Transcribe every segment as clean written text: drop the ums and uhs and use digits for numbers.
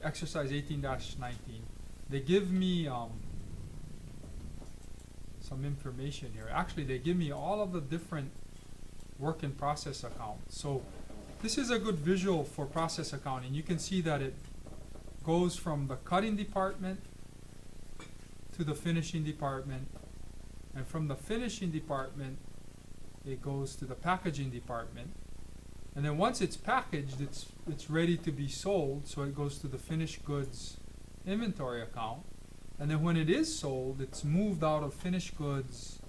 exercise 18-19, they give me some information here. Actually, they give me all of the different work in process accounts. So this is a good visual for process accounting. You can see that it goes from the cutting department to the finishing department, and from the finishing department it goes to the packaging department, and then once it's packaged, it's ready to be sold, so it goes to the finished goods inventory account, and then when it is sold, it's moved out of finished goods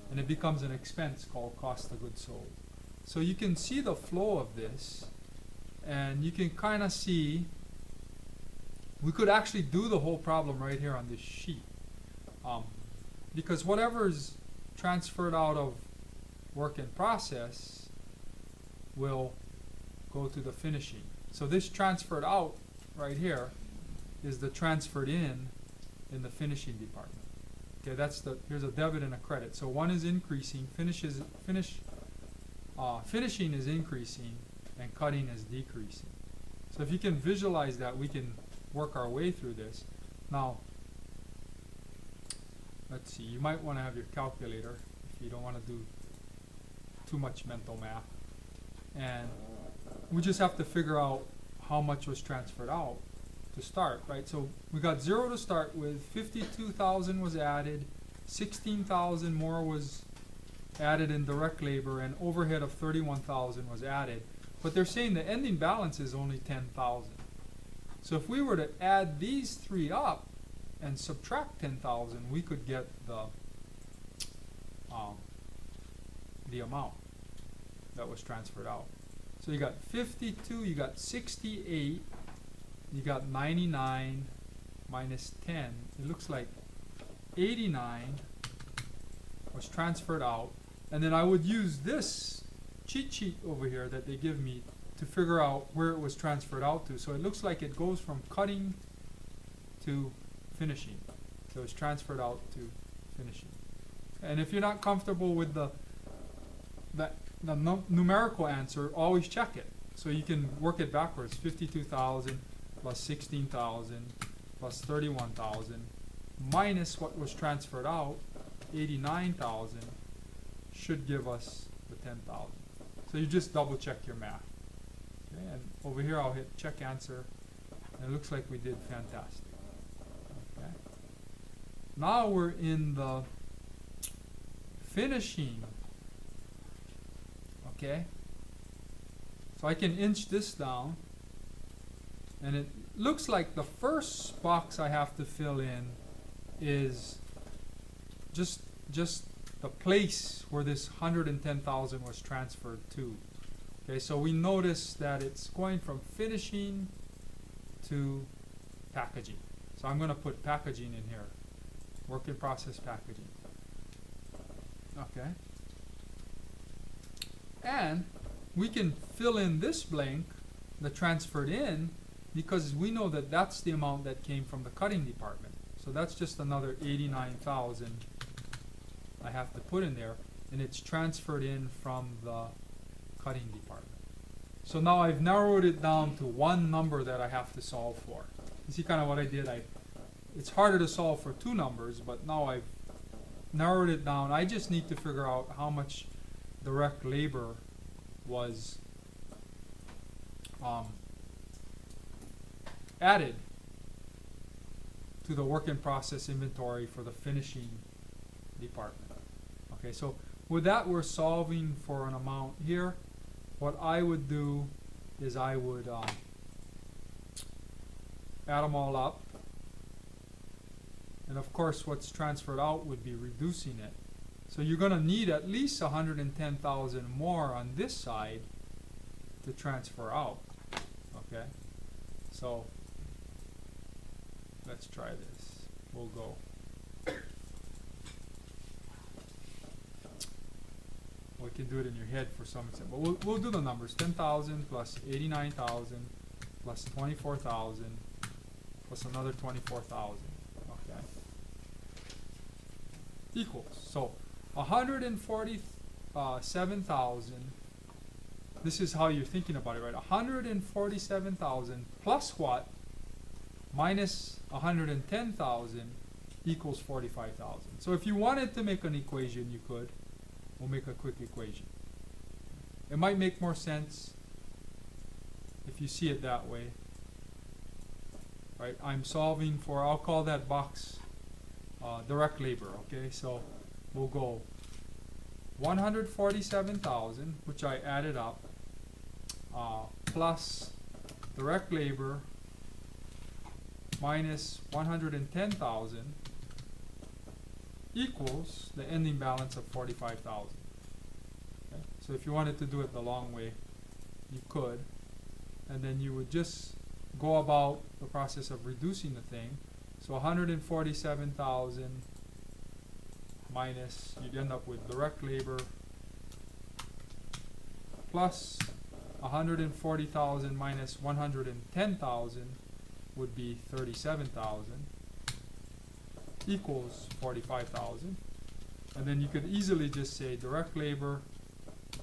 and it becomes an expense called cost of goods sold. So you can see the flow of this, and you can kind of see we could actually do the whole problem right here on this sheet, because whatever's transferred out of work in process will go to the finishing. So this transferred out right here is the transferred in the finishing department. Okay, here's a debit and a credit. So one is increasing, finishing is increasing, and cutting is decreasing. So if you can visualize that, we can work our way through this. Now, let's see, you might want to have your calculator if you don't want to do too much mental math. And we just have to figure out how much was transferred out to start, right? So we got 0 to start with, 52,000 was added, 16,000 more was added in direct labor, and overhead of 31,000 was added. But they're saying the ending balance is only 10,000. So if we were to add these three up and subtract 10,000, we could get the amount that was transferred out. So you got 52, you got 68, you got 99 minus 10. It looks like 89 was transferred out. And then I would use this cheat sheet over here that they give me to figure out where it was transferred out to. So it looks like it goes from cutting to finishing. So it's transferred out to finishing. And if you're not comfortable with the numerical answer, always check it. So you can work it backwards. 52,000 plus 16,000 plus 31,000 minus what was transferred out, 89,000, should give us the 10,000. So you just double check your math. Okay, and over here I'll hit check answer, and it looks like we did fantastic. Okay. Now we're in the finishing. Okay. So I can inch this down, and it looks like the first box I have to fill in is just the place where this 110,000 was transferred to. Okay, so we notice that it's going from finishing to packaging. So I'm going to put packaging in here. Work in process packaging. Okay. And we can fill in this blank, the transferred in, because we know that that's the amount that came from the cutting department. So that's just another 89,000 I have to put in there, and it's transferred in from the cutting department. So now I've narrowed it down to one number that I have to solve for. You see kind of what I did? It's harder to solve for two numbers, but now I've narrowed it down. I just need to figure out how much direct labor was added to the work in process inventory for the finishing department. Okay, so with that, we're solving for an amount here. What I would do is I would add them all up, and of course what's transferred out would be reducing it. So you're going to need at least 110,000 more on this side to transfer out. Okay, so let's try this. We'll go. We can do it in your head for some extent, but we'll do the numbers. 10,000 plus 89,000 plus 24,000 plus another 24,000. Okay. Equals. So 147,000. This is how you're thinking about it, right? 147,000 plus what? minus 110,000 equals 45,000. So if you wanted to make an equation, you could. We'll make a quick equation. It might make more sense if you see it that way. Right? I'm solving for, I'll call that box direct labor, okay? So we'll go 147,000, which I added up, plus direct labor minus 110,000 equals the ending balance of 45,000. Okay? So if you wanted to do it the long way, you could. And then you would just go about the process of reducing the thing. So 147,000 minus, you'd end up with direct labor plus 140,000 minus 110,000 would be 37,000 equals 45,000. And then you could easily just say direct labor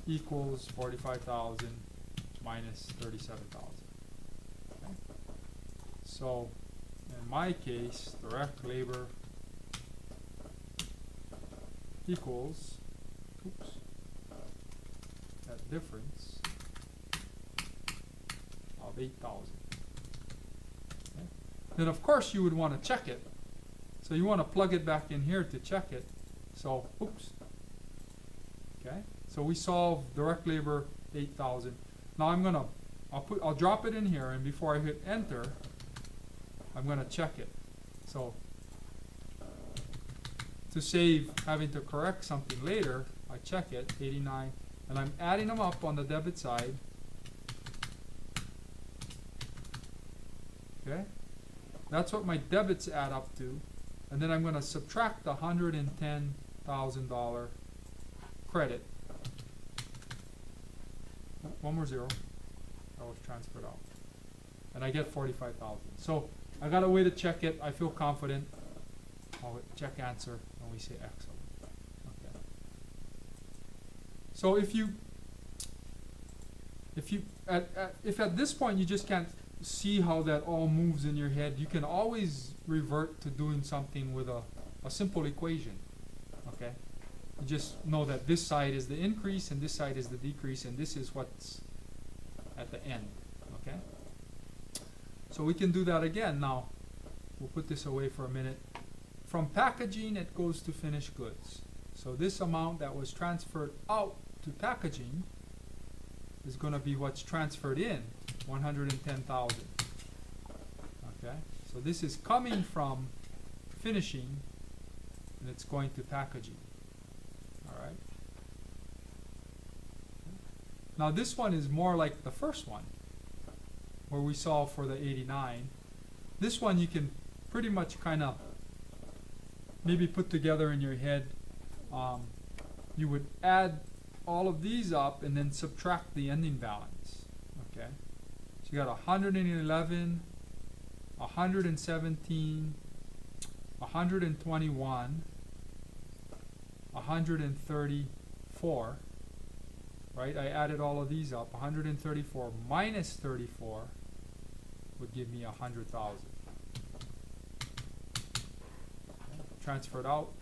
equals 45,000 minus 37,000. Okay? So in my case, direct labor equals, oops, that difference of 8,000. Okay? Then of course you would want to check it. So you want to plug it back in here to check it. So, oops. Okay? So we solve direct labor 8,000. Now I'll drop it in here, and before I hit enter, I'm going to check it. So to save having to correct something later, I check it, 89, and I'm adding them up on the debit side. Okay? That's what my debits add up to. And then I'm going to subtract the $110,000 credit. One more zero. That was transferred out. And I get 45,000. So I got a way to check it. I feel confident. I'll hit check answer, and we say excellent. Okay. So if at this point you just can't see how that all moves in your head, you can always revert to doing something with a simple equation. Okay? You just know that this side is the increase and this side is the decrease, and this is what's at the end. Okay? So we can do that again. Now we'll put this away for a minute. From packaging, it goes to finished goods. So this amount that was transferred out to packaging is going to be what's transferred in, 110,000. Okay? So this is coming from finishing, and it's going to packaging. All right? Now this one is more like the first one, where we solve for the 89. This one you can pretty much kind of maybe put together in your head. You would add all of these up and then subtract the ending balance. Okay? So you got 111, 117, 121, 134. Right? I added all of these up. 134 minus 34 would give me 100,000. Transferred out.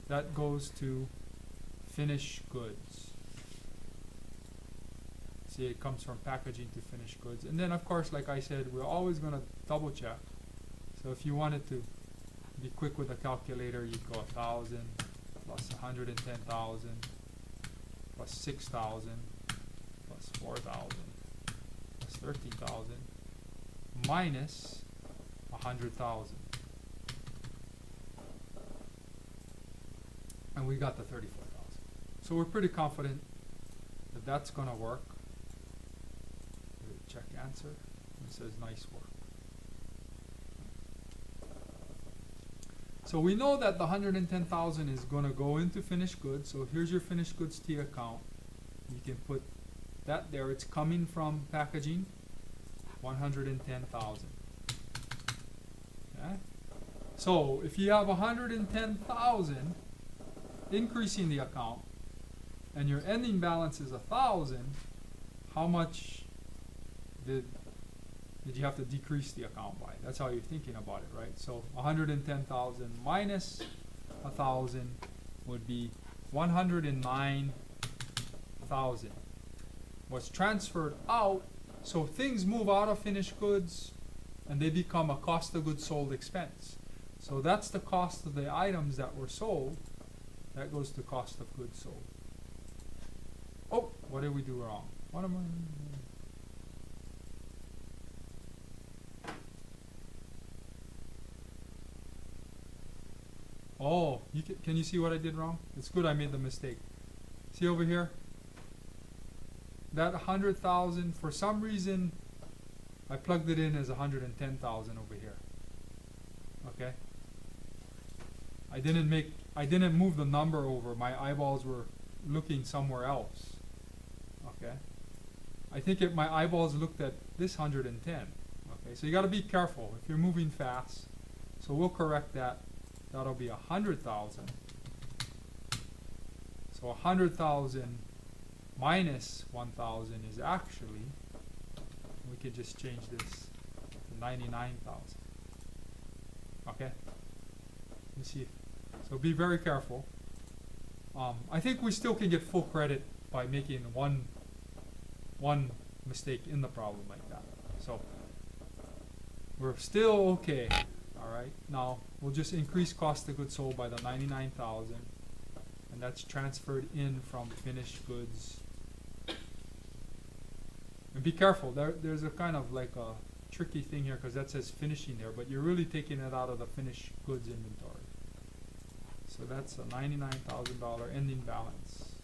That goes to finished goods. See, it comes from packaging to finished goods. And then, of course, like I said, we're always going to double check. So if you wanted to be quick with the calculator, you'd go 1,000 plus 110,000 plus 6,000 plus 4,000 plus 13,000 minus 100,000. And we got the 34,000. So we're pretty confident that that's going to work. Check answer. It says nice work. So we know that the 110,000 is going to go into finished goods. So here's your finished goods T account. You can put that there. It's coming from packaging, 110,000. Okay? So if you have 110,000 increasing the account and your ending balance is 1,000, how much did that you have to decrease the account by. That's how you're thinking about it, right? So 110,000 minus 1,000 would be 109,000. What's transferred out, so things move out of finished goods and they become a cost of goods sold expense. So that's the cost of the items that were sold. That goes to cost of goods sold. Oh, what did we do wrong? What am I? Oh, can you see what I did wrong? It's good I made the mistake. See over here? That 100,000, for some reason, I plugged it in as 110,000 over here. Okay? I didn't move the number over. My eyeballs were looking somewhere else. Okay? I think my eyeballs looked at this 110. Okay, so you got to be careful if you're moving fast. So we'll correct that. That'll be 100,000. So 100,000 minus 1,000 is actually, we could just change this to 99,000. Okay? Let me see. So be very careful. I think we still can get full credit by making one mistake in the problem like that. So we're still okay. All right. Now we'll just increase cost of goods sold by the 99,000, and that's transferred in from finished goods. And be careful. There's a kind of like a tricky thing here because that says finishing there, but you're really taking it out of the finished goods inventory. So that's a $99,000 ending balance.